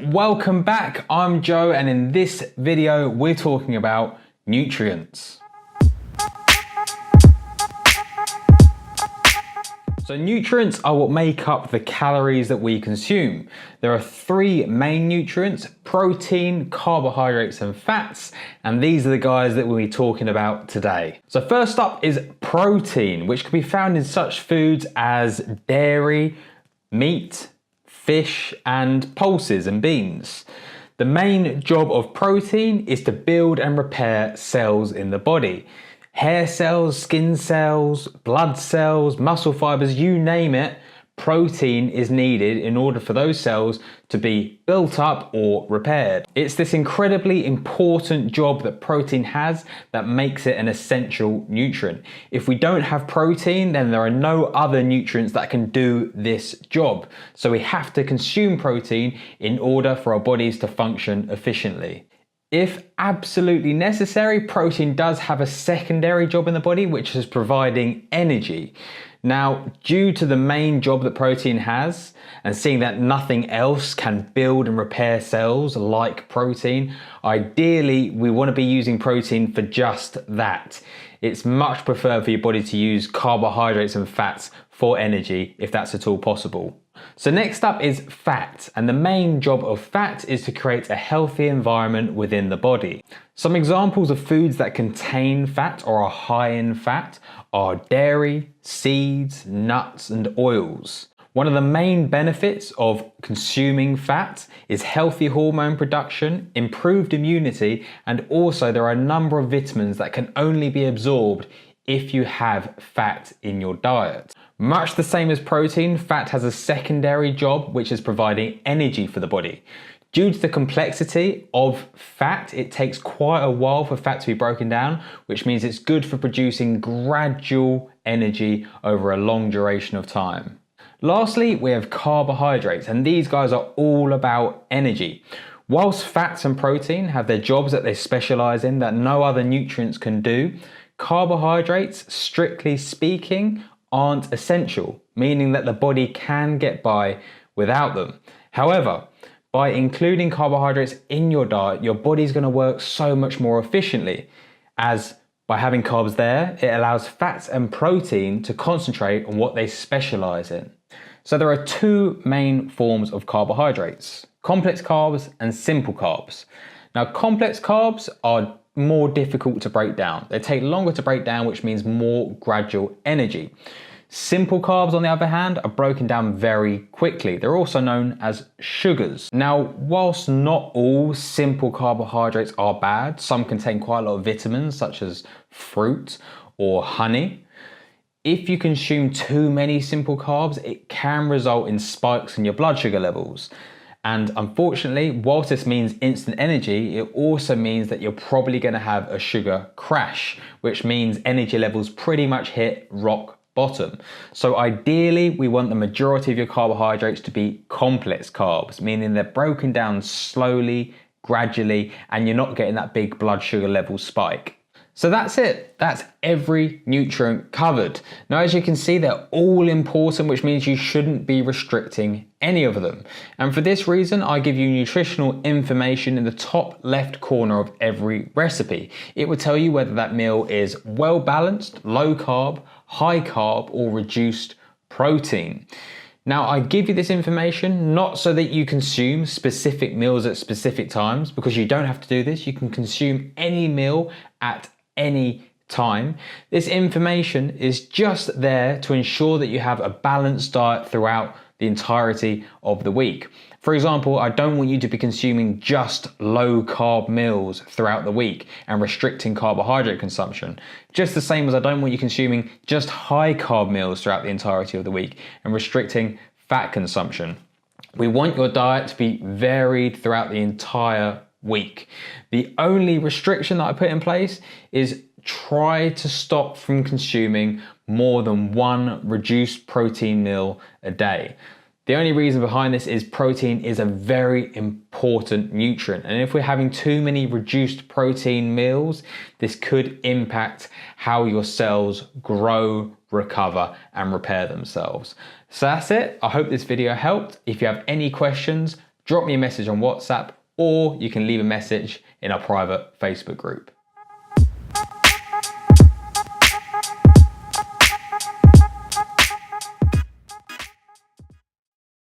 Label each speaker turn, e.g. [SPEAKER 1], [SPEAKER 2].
[SPEAKER 1] welcome back. I'm Joe, and in this video we're talking about nutrients. So nutrients are what make up the calories that we consume. There are three main nutrients: protein, carbohydrates and fats, and these are the guys that we'll be talking about today. So first up is protein, which can be found in such foods as dairy, meat, fish and pulses and beans. The main job of protein is to build and repair cells in the body. Hair cells, skin cells, blood cells, muscle fibers, you name it, protein is needed in order for those cells to be built up or repaired. It's this incredibly important job that protein has that makes it an essential nutrient. If we don't have protein, then there are no other nutrients that can do this job. So we have to consume protein in order for our bodies to function efficiently. If absolutely necessary, protein does have a secondary job in the body, which is providing energy. Now, due to the main job that protein has, and seeing that nothing else can build and repair cells like protein, ideally we want to be using protein for just that. It's much preferred for your body to use carbohydrates and fats for energy if that's at all possible. So next up is fat, and the main job of fat is to create a healthy environment within the body. Some examples of foods that contain fat or are high in fat are dairy, seeds, nuts and oils. One of the main benefits of consuming fat is healthy hormone production, improved immunity, and also there are a number of vitamins that can only be absorbed if you have fat in your diet. Much the same as protein, fat has a secondary job, which is providing energy for the body. Due to the complexity of fat, it takes quite a while for fat to be broken down, which means it's good for producing gradual energy over a long duration of time. Lastly, we have carbohydrates, and these guys are all about energy. Whilst fats and protein have their jobs that they specialize in that no other nutrients can do, carbohydrates, strictly speaking, aren't essential, meaning that the body can get by without them. However, by including carbohydrates in your diet, your body's going to work so much more efficiently, as by having carbs there, it allows fats and protein to concentrate on what they specialize in. So there are two main forms of carbohydrates: complex carbs and simple carbs. Now, complex carbs are more difficult to break down. They take longer to break down, which means more gradual energy. Simple carbs, on the other hand, are broken down very quickly. They're also known as sugars. Now, whilst not all simple carbohydrates are bad, some contain quite a lot of vitamins, such as fruit or honey. If you consume too many simple carbs, it can result in spikes in your blood sugar levels. And unfortunately, whilst this means instant energy, it also means that you're probably going to have a sugar crash, which means energy levels pretty much hit rock bottom. So ideally, we want the majority of your carbohydrates to be complex carbs, meaning they're broken down slowly, gradually, and you're not getting that big blood sugar level spike. So that's it. That's every nutrient covered. Now, as you can see, they're all important, which means you shouldn't be restricting any of them. And for this reason, I give you nutritional information in the top left corner of every recipe. It will tell you whether that meal is well balanced, low carb, high carb, or reduced protein. Now, I give you this information not so that you consume specific meals at specific times, because you don't have to do this. You can consume any meal at any time. This information is just there to ensure that you have a balanced diet throughout the entirety of the week. For example, I don't want you to be consuming just low carb meals throughout the week and restricting carbohydrate consumption. Just the same as I don't want you consuming just high carb meals throughout the entirety of the week and restricting fat consumption. We want your diet to be varied throughout the entire week. The only restriction that I put in place is try to stop from consuming more than one reduced protein meal a day. The only reason behind this is protein is a very important nutrient, and if we're having too many reduced protein meals, this could impact how your cells grow, recover, and repair themselves. So that's it. I hope this video helped. If you have any questions, drop me a message on WhatsApp, or you can leave a message in our private Facebook group.